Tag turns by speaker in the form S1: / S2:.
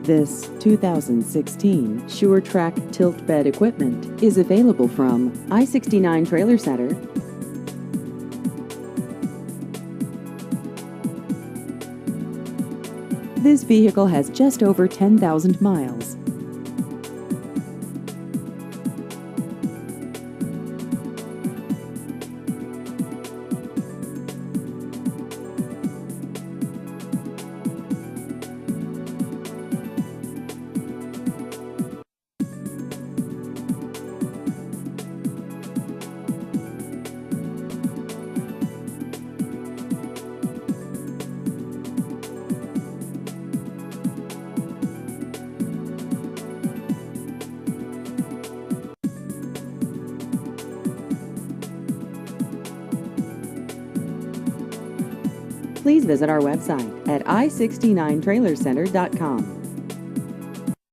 S1: This 2016 Sure-Trac tilt bed equipment is available from I-69 Trailer Center. This vehicle has just over 10,000 miles. Please visit our website at i69trailercenter.com.